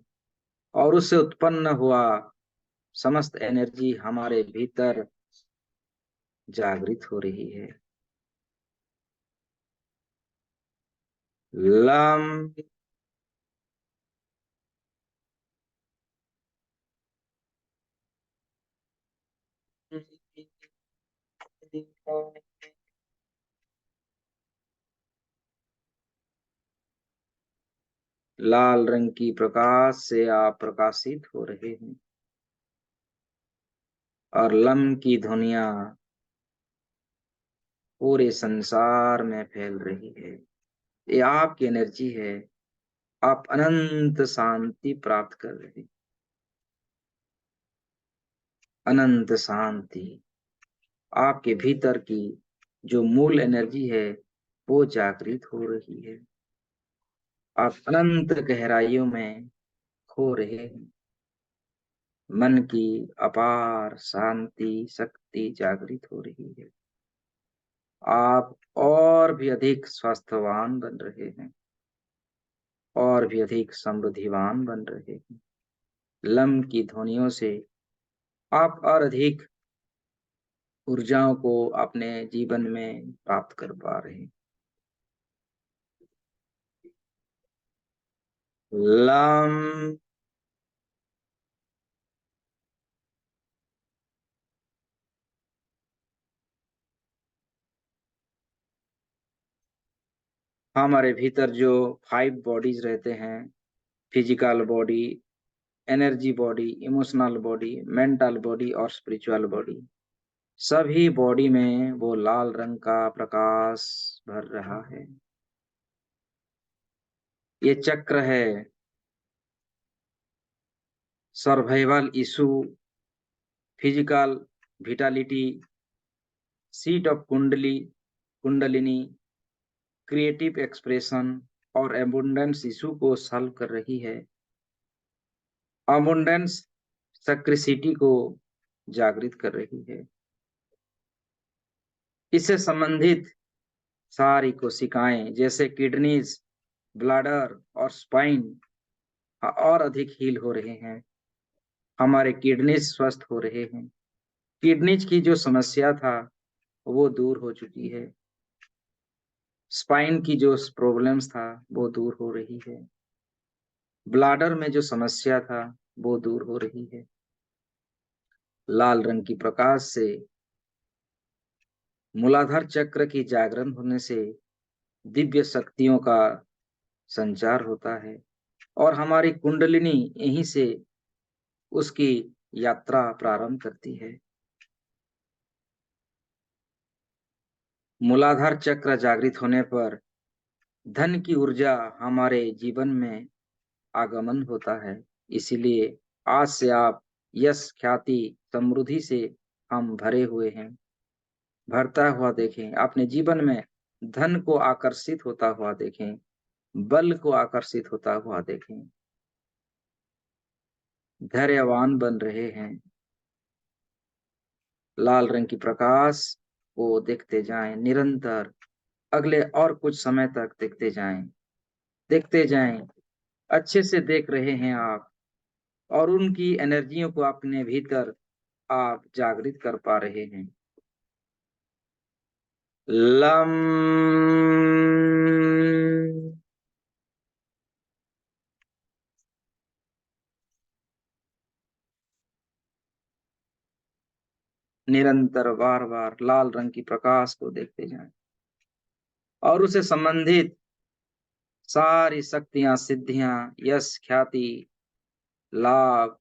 और उससे उत्पन्न हुआ समस्त एनर्जी हमारे भीतर जागृत हो रही है। लम। लाल रंग की प्रकाश से आप प्रकाशित हो रहे हैं और लम की ध्वनिया पूरे संसार में फैल रही है। ये आपकी एनर्जी है, आप अनंत शांति प्राप्त कर रहे हैं। अनंत शांति आपके भीतर की जो मूल एनर्जी है वो जागृत हो रही है। आप अनंत गहराइयों में खो रहे हैं। मन की अपार शांति शक्ति जागृत हो रही है। आप और भी अधिक स्वस्थवान बन रहे हैं और भी अधिक समृद्धिवान बन रहे हैं। लम की ध्वनियों से आप और अधिक ऊर्जाओं को अपने जीवन में प्राप्त कर पा रहे हैं। लम। हमारे भीतर जो 5 बॉडीज रहते हैं, physical body, energy body, emotional body, mental body और स्पिरिचुअल बॉडी, सभी बॉडी में वो लाल रंग का प्रकाश भर रहा है। ये चक्र है survival issue, physical vitality, seat of kundalini, creative expression और एबुंडेंस इशू को सॉल्व कर रही है। अबुंडेंस सक्रिसिटी को जागृत कर रही है। इससे संबंधित सारी कोशिकाएं जैसे किडनीज, ब्लैडर और स्पाइन और अधिक हील हो रहे हैं। हमारे किडनीज स्वस्थ हो रहे हैं। किडनीज की जो समस्या था वो दूर हो चुकी है। स्पाइन की जो प्रॉब्लम्स था वो दूर हो रही है। ब्लैडर में जो समस्या था वो दूर हो रही है। लाल रंग की प्रकाश से मूलाधार चक्र की जागरण होने से दिव्य शक्तियों का संचार होता है और हमारी कुंडलिनी यहीं से उसकी यात्रा प्रारंभ करती है। मूलाधार चक्र जागृत होने पर धन की ऊर्जा हमारे जीवन में आगमन होता है। इसीलिए आज से आप यश, ख्याति, समृद्धि से हम भरे हुए हैं। भरता हुआ देखें, अपने जीवन में धन को आकर्षित होता हुआ देखें, बल को आकर्षित होता हुआ देखें, धैर्यवान बन रहे हैं। लाल रंग की प्रकाश को देखते जाएं निरंतर, अगले और कुछ समय तक देखते जाएं, देखते जाएं। अच्छे से देख रहे हैं आप और उनकी एनर्जियों को अपने भीतर आप जागृत कर पा रहे हैं। लम निरंतर बार बार लाल रंग की प्रकाश को देखते जाएं और उसे संबंधित सारी शक्तियां, सिद्धियां, यश, ख्याति, लाभ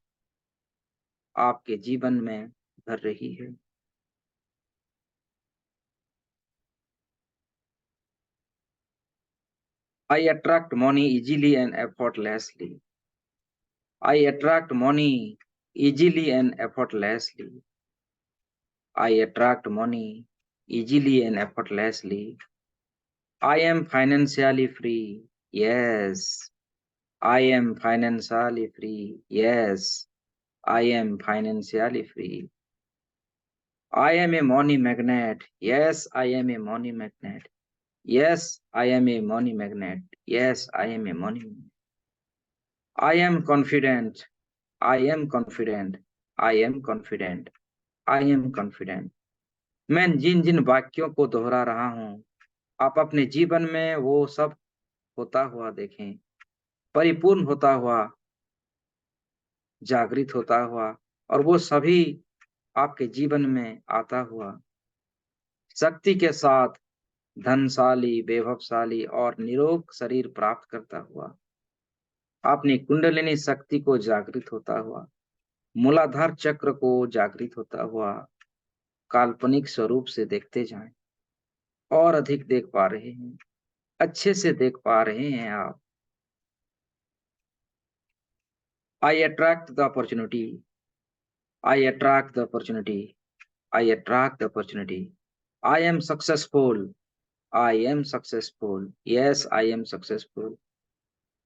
आपके जीवन में भर रही है। I attract money easily and effortlessly. I attract money easily and effortlessly. I attract money easily and effortlessly. I am financially free. Yes. I am financially free. Yes. I am financially free. I am a money magnet. Yes, I am a money magnet. Yes, I am a money magnet. Yes, I am a money magnet. I am confident. I am confident. I am confident. I am confident. मैं जिन जिन वाक्यों को दोहरा रहा हूं, आप अपने जीवन में वो सब होता हुआ देखें, परिपूर्ण होता हुआ, जागृत होता हुआ, और वो सभी आपके जीवन में आता हुआ, शक्ति के साथ धनशाली, वैभवशाली और निरोग शरीर प्राप्त करता हुआ, अपनी कुंडलिनी शक्ति को जागृत होता हुआ, मूलाधार चक्र को जागृत होता हुआ काल्पनिक स्वरूप से देखते जाएं और अधिक देख पा रहे हैं, अच्छे से देख पा रहे हैं आप। I attract the opportunity. I attract the opportunity. I attract the opportunity. I am successful. I am successful. Yes, I am successful.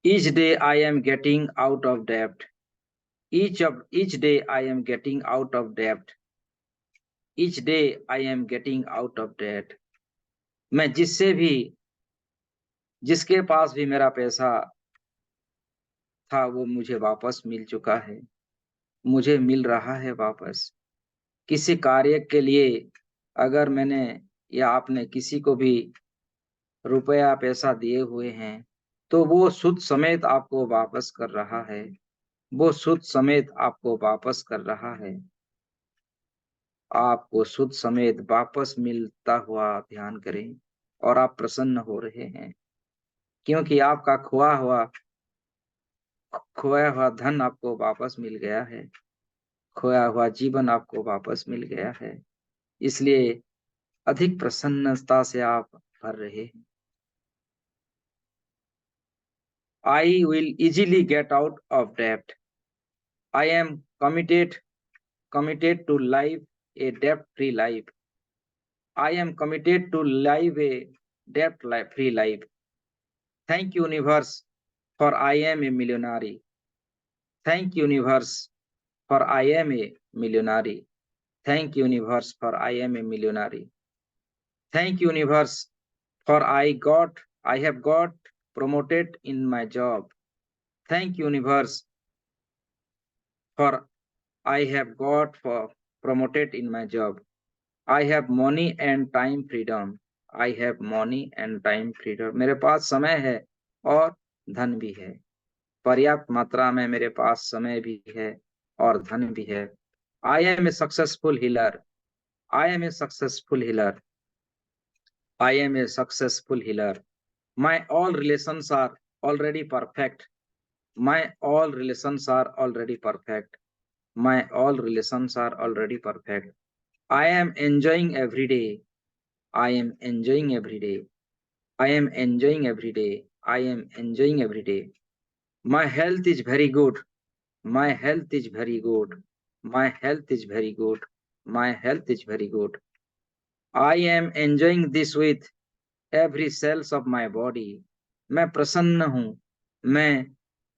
Each day I am getting out of debt. Each day I am getting out of debt. Each day I am getting out of debt. मैं जिसके पास भी मेरा पैसा था वो मुझे वापस मिल चुका है, मुझे मिल रहा है वापस। किसी कार्य के लिए अगर मैंने या आपने किसी को भी रुपया पैसा दिए हुए हैं, तो वो सूद समेत आपको वापस कर रहा है, वो सूद समेत आपको वापस कर रहा है। आपको सूद समेत वापस मिलता हुआ ध्यान करें और आप प्रसन्न हो रहे हैं, क्योंकि आपका खोया हुआ धन आपको वापस मिल गया है, खोया हुआ जीवन आपको वापस मिल गया है। इसलिए अधिक प्रसन्नता से आप भर रहे हैं। I will easily get out of debt. I am committed to live a debt-free life. I am committed to live a debt-free life. Thank you, universe, for I am a millionaire. Thank you, universe, for I am a millionaire. Thank you, universe, for I am a millionaire. Thank you, universe, for I have got promoted in my job. Thank you, universe, for I have got promoted in my job. I have money and time freedom. I have money and time freedom. मेरे पास समय है और धन भी है। पर्याप्त मात्रा में मेरे पास समय भी है और धन भी है। I am a successful healer. I am a successful healer. I am a successful healer. My all relations are already perfect. My all relations are already perfect. My all relations are already perfect. I am enjoying every day. I am enjoying every day. I am enjoying every day. I am enjoying every day. My health is very good. My health is very good. My health is very good. My health is very good. I am enjoying this with every cells of my body. मैं प्रसन्न हूँ. मैं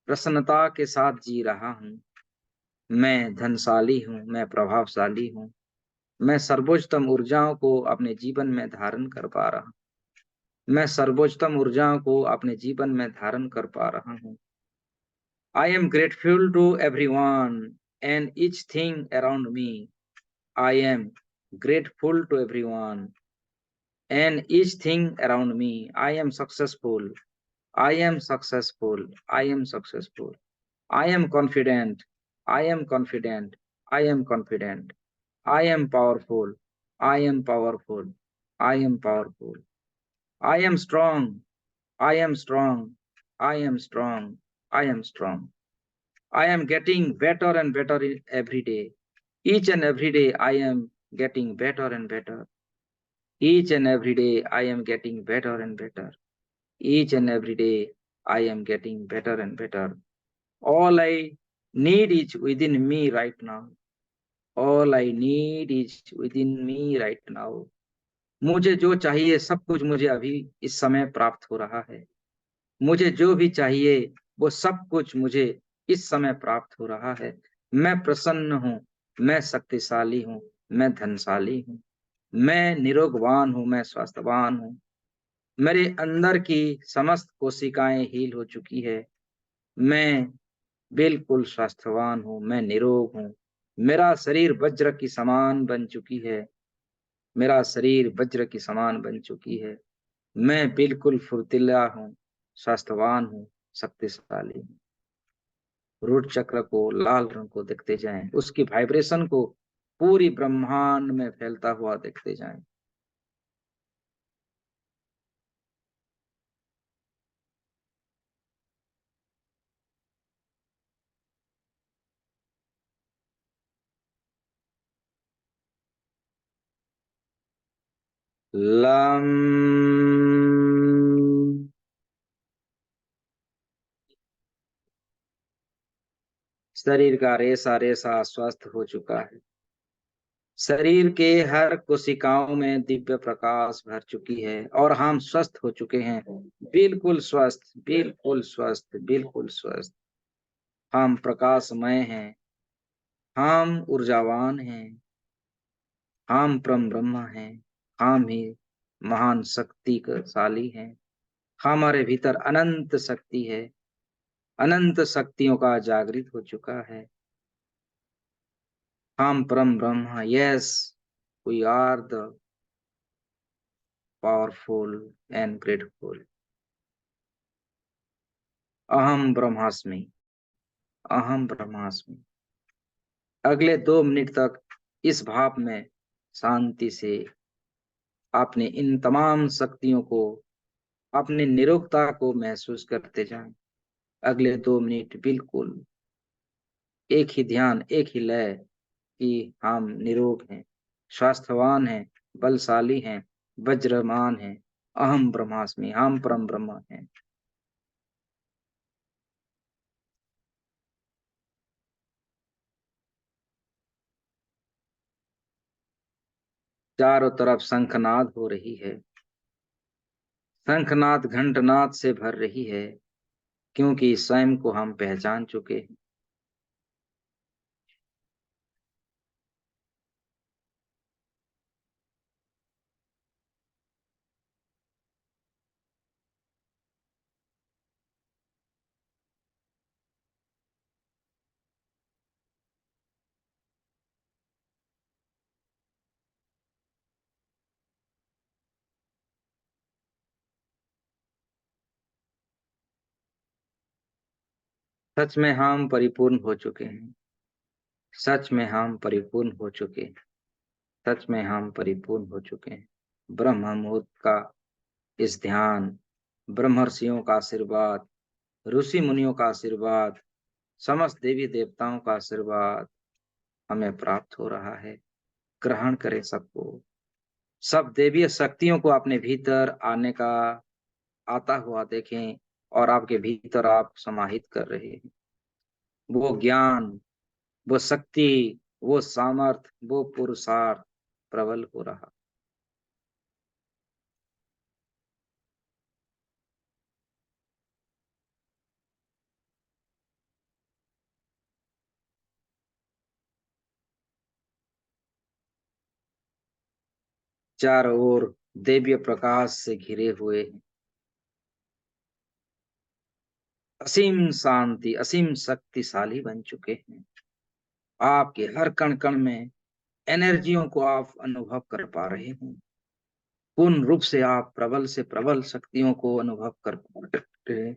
प्रसन्नता के साथ जी रहा हूँ. मैं धनशाली हूँ. मैं प्रभावशाली हूँ. मैं सर्वोच्चतम ऊर्जाओं को अपने जीवन में धारण कर पा रहा हूँ. मैं सर्वोच्चतम ऊर्जाओं को अपने जीवन में धारण कर पा रहा हूँ. I am grateful to everyone and each thing around me. I am grateful to everyone and each thing around me. I am successful. I am successful. I am successful. I am confident. I am confident. I am confident. I am powerful. I am powerful. I am powerful. I am strong. I am strong. I am strong. I am strong. I am getting better and better every day. Each and every day, I am getting better and better. Each and every day, I am getting better and better. Each and every day, I am getting better and better. All I need is within me right now. All I need is within me right now. मुझे जो चाहिए सब कुछ मुझे अभी इस समय प्राप्त हो रहा है. मुझे जो भी चाहिए वो सब कुछ मुझे इस समय प्राप्त हो रहा है. मैं प्रसन्न हूँ. मैं शक्तिशाली हूँ. मैं धनशाली हूँ. मैं निरोगवान हूँ. मैं स्वास्थ्यवान हूँ. मेरे अंदर की समस्त कोशिकाएं हील हो चुकी है. मैं बिल्कुल स्वास्थ्यवान हूँ. मैं निरोग हूँ. मेरा शरीर वज्र की समान बन चुकी है. मेरा शरीर वज्र की समान बन चुकी है. मैं बिल्कुल फुर्तीला हूँ. स्वास्थ्यवान हूँ. शक्तिशाली हूँ. रूट चक्र को, लाल रंग को देखते जाएं. उसकी वाइब्रेशन को पूरी ब्रह्मांड में फैलता हुआ देखते जाएं. लम. शरीर का रेसा रेसा स्वस्थ हो चुका है. शरीर के हर कोशिकाओं में दिव्य प्रकाश भर चुकी है और हम स्वस्थ हो चुके हैं. बिल्कुल स्वस्थ. बिल्कुल स्वस्थ. बिल्कुल स्वस्थ. हम प्रकाशमय हैं. हम ऊर्जावान हैं. हम परम ब्रह्म हैं. हम ही महान शक्तिशाली हैं. हमारे भीतर अनंत शक्ति है. अनंत शक्तियों का जागृत हो चुका है. हम परम ब्रह्म. Yes, we are the powerful and grateful. अहम ब्रह्मास्मि. अहम ब्रह्मास्मि. अगले 2 मिनट तक इस भाव में शांति से अपने इन तमाम शक्तियों को, अपनी निरोगता को महसूस करते जाएं. अगले 2 मिनट बिल्कुल एक ही ध्यान, एक ही लय कि हम निरोग हैं, स्वास्थ्यवान हैं, बलशाली हैं, वज्रमान हैं. अहम ब्रह्मास्मि. हम परम ब्रह्म हैं. चारों तरफ शंखनाद हो रही है. शंखनाद घंटनाद से भर रही है क्योंकि स्वयं को हम पहचान चुके हैं. सच में हम परिपूर्ण हो चुके हैं. सच में हम परिपूर्ण हो चुके हैं. सच में हम परिपूर्ण हो चुके हैं. ब्रह्म मुहूर्त का इस ध्यान, ब्रह्मर्षियों का आशीर्वाद, ऋषि मुनियों का आशीर्वाद, समस्त देवी देवताओं का आशीर्वाद हमें प्राप्त हो रहा है। ग्रहण करें सबको, सब देवीय शक्तियों को अपने भीतर आने का आता हुआ देखें और आपके भीतर आप समाहित कर रहे हैं। वो ज्ञान, वो शक्ति, वो सामर्थ, वो पुरुषार्थ प्रबल हो रहा। चारों ओर दिव्य प्रकाश से घिरे हुए हैं। असीम शांति, असीम शक्तिशाली बन चुके हैं। आपके हर कण कण में एनर्जियों को आप अनुभव कर पा रहे हैं। पूर्ण रूप से आप प्रबल से प्रबल शक्तियों को अनुभव कर पा रहे हैं।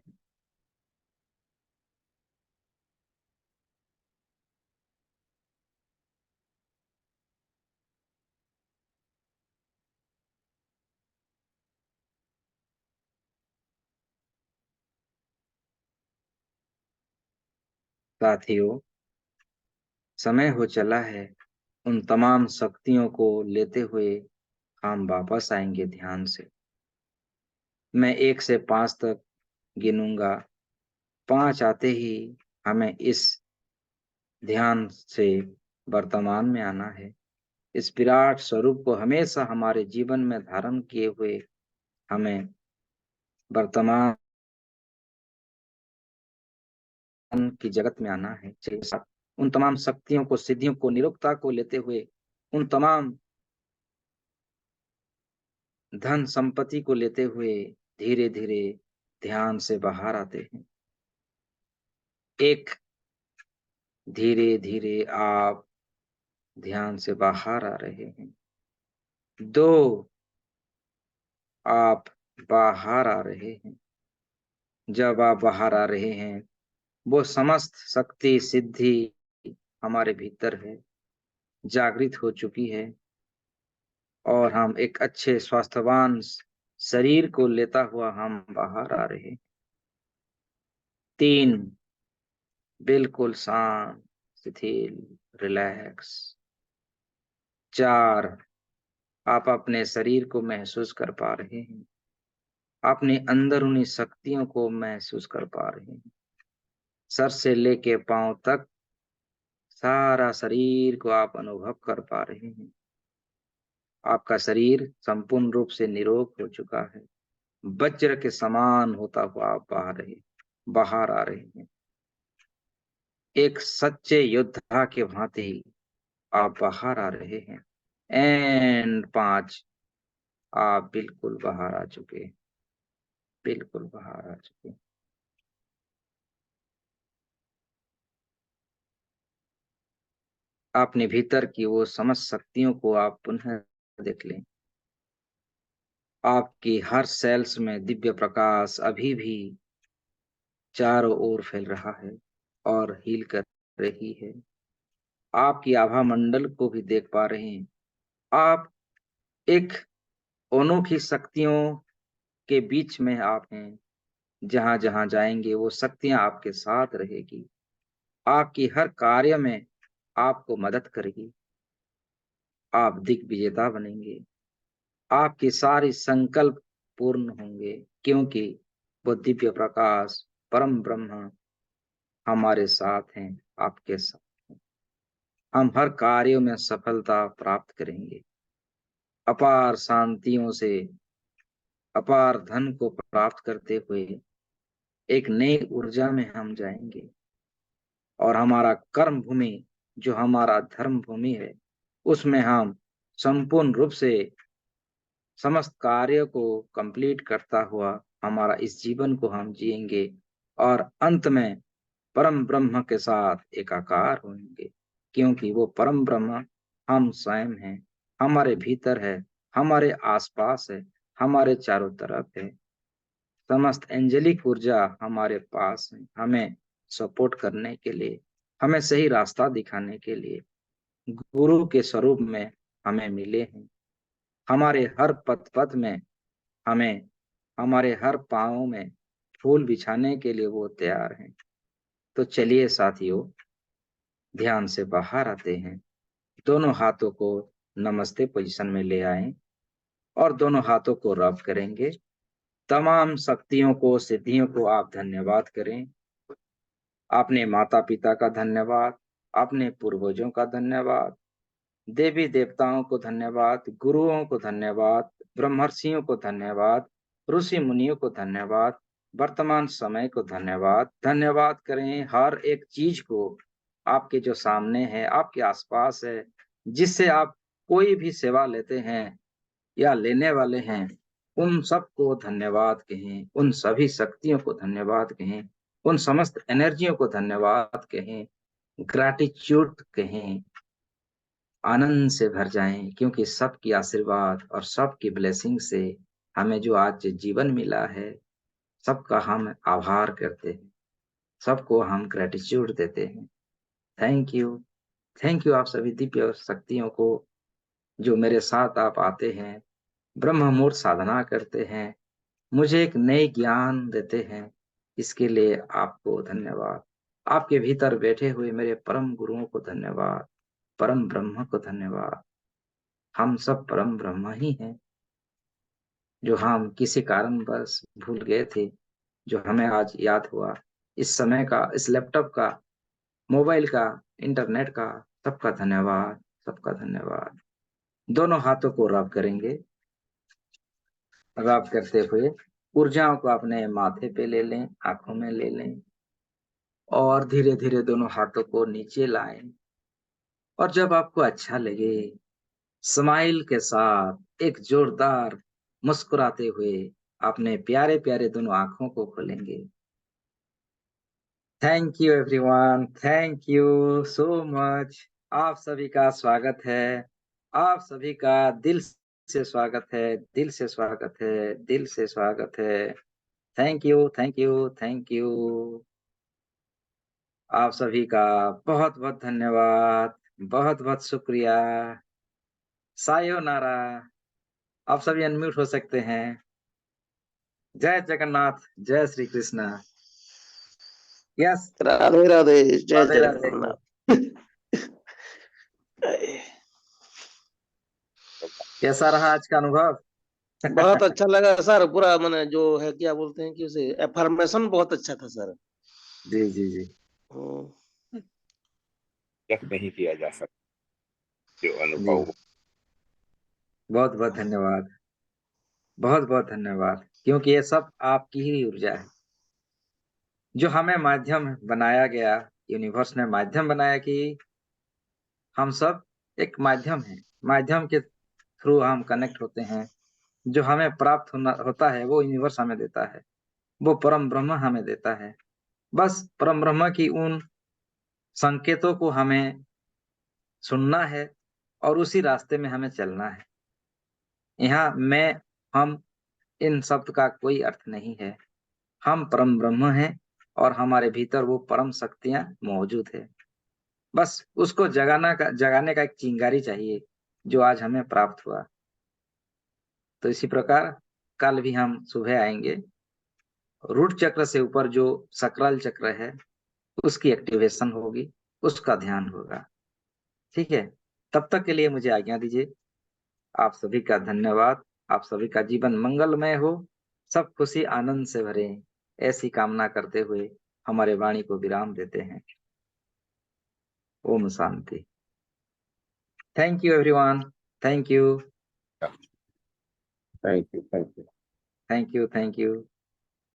साथियों, समय हो चला है, उन तमाम शक्तियों को लेते हुए हम वापस आएंगे ध्यान से। मैं 1 से 5 तक गिनूंगा। 5 आते ही हमें इस ध्यान से वर्तमान में आना है। इस विराट स्वरूप को हमेशा हमारे जीवन में धारण किए हुए हमें वर्तमान की जगत में आना है। उन तमाम शक्तियों को, सिद्धियों को, निरुक्ता को लेते हुए, उन तमाम धन संपत्ति को लेते हुए धीरे धीरे ध्यान से बाहर आते हैं। एक, धीरे धीरे आप ध्यान से बाहर आ रहे हैं। 2, आप बाहर आ रहे हैं। जब आप बाहर आ रहे हैं, वो समस्त शक्ति सिद्धि हमारे भीतर है, जागृत हो चुकी है और हम एक अच्छे स्वास्थ्यवान शरीर को लेता हुआ हम बाहर आ रहे हैं। 3, बिल्कुल शांत, शिथिल, रिलैक्स। 4, आप अपने शरीर को महसूस कर पा रहे हैं। अपने अंदर उन्हीं शक्तियों को महसूस कर पा रहे हैं। सर से लेके पांव तक सारा शरीर को आप अनुभव कर पा रहे हैं। आपका शरीर संपूर्ण रूप से निरोग हो चुका है। वज्र के समान होता हुआ आप बाहर आ रहे हैं। एक सच्चे योद्धा के भांति आप बाहर आ रहे हैं। एंड 5, आप बिल्कुल बाहर आ चुके हैं। बिल्कुल बाहर आ चुके हैं। अपने भीतर की वो समस्त शक्तियों को आप पुनः देख लें। आपकी हर सेल्स में दिव्य प्रकाश अभी भी चारों ओर फैल रहा है और हील कर रही है। आपकी आभा मंडल को भी देख पा रहे हैं। आप एक अनोखी शक्तियों के बीच में आप हैं। जहां जहां जाएंगे वो शक्तियां आपके साथ रहेगी। आपकी हर कार्य में आपको मदद करेगी। आप दिग्विजेता बनेंगे। आपके सारे संकल्प पूर्ण होंगे, क्योंकि वो दिव्य प्रकाश परम ब्रह्म हमारे साथ हैं, आपके साथ। हम हर कार्यों में सफलता प्राप्त करेंगे। अपार शांतियों से अपार धन को प्राप्त करते हुए एक नई ऊर्जा में हम जाएंगे और हमारा कर्म भूमि, जो हमारा धर्म भूमि है, उसमें हम संपूर्ण रूप से समस्त कार्य को कंप्लीट करता हुआ हमारा इस जीवन को हम जिएंगे और अंत में परम ब्रह्म के साथ एकाकार होंगे, क्योंकि वो परम ब्रह्म हम स्वयं हैं, हमारे भीतर है, हमारे आसपास है, हमारे चारों तरफ है। समस्त एंजेलिक ऊर्जा हमारे पास है, हमें सपोर्ट करने के लिए, हमें सही रास्ता दिखाने के लिए गुरु के स्वरूप में हमें मिले हैं। हमारे हर पथ पथ में हमें हमारे हर पाँव में फूल बिछाने के लिए वो तैयार हैं। तो चलिए साथियों, ध्यान से बाहर आते हैं, दोनों हाथों को नमस्ते पोजीशन में ले आएं और दोनों हाथों को रब करेंगे। तमाम शक्तियों को, सिद्धियों को आप धन्यवाद करें। अपने माता पिता का धन्यवाद, अपने पूर्वजों का धन्यवाद, देवी देवताओं को धन्यवाद, गुरुओं को धन्यवाद, ब्रह्मर्षियों को धन्यवाद, ऋषि मुनियों को धन्यवाद, वर्तमान समय को धन्यवाद। धन्यवाद करें हर एक चीज को, आपके जो सामने है, आपके आसपास है, जिससे आप कोई भी सेवा लेते हैं या लेने वाले हैं, उन सबको धन्यवाद कहें, उन सभी शक्तियों को धन्यवाद कहें, उन समस्त एनर्जियों को धन्यवाद कहें, ग्रैटिट्यूड कहें। आनंद से भर जाएं, क्योंकि सबकी आशीर्वाद और सबकी ब्लेसिंग से हमें जो आज जीवन मिला है, सबका हम आभार करते हैं, सबको हम ग्रेटिट्यूड देते हैं। थैंक यू, थैंक यू आप सभी दिव्य शक्तियों को, जो मेरे साथ आप आते हैं, ब्रह्म मुहूर्त साधना करते हैं, मुझे एक नई ज्ञान देते हैं। इसके लिए आपको धन्यवाद। आपके भीतर बैठे हुए मेरे परम गुरुओं को धन्यवाद, परम ब्रह्म को धन्यवाद। हम सब परम ब्रह्म ही हैं, जो हम किसी कारणवश भूल गए थे, जो हमें आज याद हुआ। इस समय का, इस लैपटॉप का, मोबाइल का, इंटरनेट का, सबका धन्यवाद, सबका धन्यवाद। दोनों हाथों को रब करेंगे। रब करते हुए ऊर्जाओं को अपने माथे पे ले लें, आंखों में ले लें और धीरे धीरे दोनों हाथों को नीचे लाएं। और जब आपको अच्छा लगे, स्माइल के साथ एक जोरदार मुस्कुराते हुए अपने प्यारे प्यारे दोनों आंखों को खोलेंगे। Thank you everyone, thank you so much. आप सभी का स्वागत है, आप सभी का दिल से स्वागत है, दिल से स्वागत है, दिल से स्वागत है। Thank you, thank you, thank you. आप सभी का बहुत बहुत धन्यवाद, बहुत बहुत शुक्रिया। सायोनारा। आप सभी अनम्यूट हो सकते हैं। जय जगन्नाथ, जय श्री कृष्णा। यस। राधे राधे, जय राधे राधे। जगन्नाथ। कैसा रहा आज का अनुभव? बहुत अच्छा लगा सर। पूरा मैंने जो है क्या बोलते हैं कि उसे एफर्मेशन बहुत अच्छा था सर। जी जी जी। व्यक्त नहीं किया जा सकता जो जी, अनुभव। बहुत बहुत धन्यवाद, बहुत बहुत धन्यवाद, क्योंकि ये सब आपकी ही ऊर्जा है, जो हमें माध्यम बनाया गया। यूनिवर्स ने माध्यम बनाया कि हम सब एक माध्यम है, माध्यम के थ्रू हम कनेक्ट होते हैं। जो हमें प्राप्त होता है वो यूनिवर्स हमें देता है, वो परम ब्रह्म हमें देता है। बस परम ब्रह्म की उन संकेतों को हमें सुनना है और उसी रास्ते में हमें चलना है। यहाँ मैं, हम, इन शब्द का कोई अर्थ नहीं है। हम परम ब्रह्म हैं और हमारे भीतर वो परम शक्तियां मौजूद है। बस उसको जगाने का एक चिंगारी चाहिए, जो आज हमें प्राप्त हुआ। तो इसी प्रकार कल भी हम सुबह आएंगे। रूट चक्र से ऊपर जो सक्राल चक्र है, उसकी एक्टिवेशन होगी, उसका ध्यान होगा। ठीक है, तब तक के लिए मुझे आज्ञा दीजिए। आप सभी का धन्यवाद। आप सभी का जीवन मंगलमय हो, सब खुशी आनंद से भरे, ऐसी कामना करते हुए हमारे वाणी को विराम देते हैं। ओम शांति। Thank you everyone, thank you, thank you, thank you. Thank you, thank you.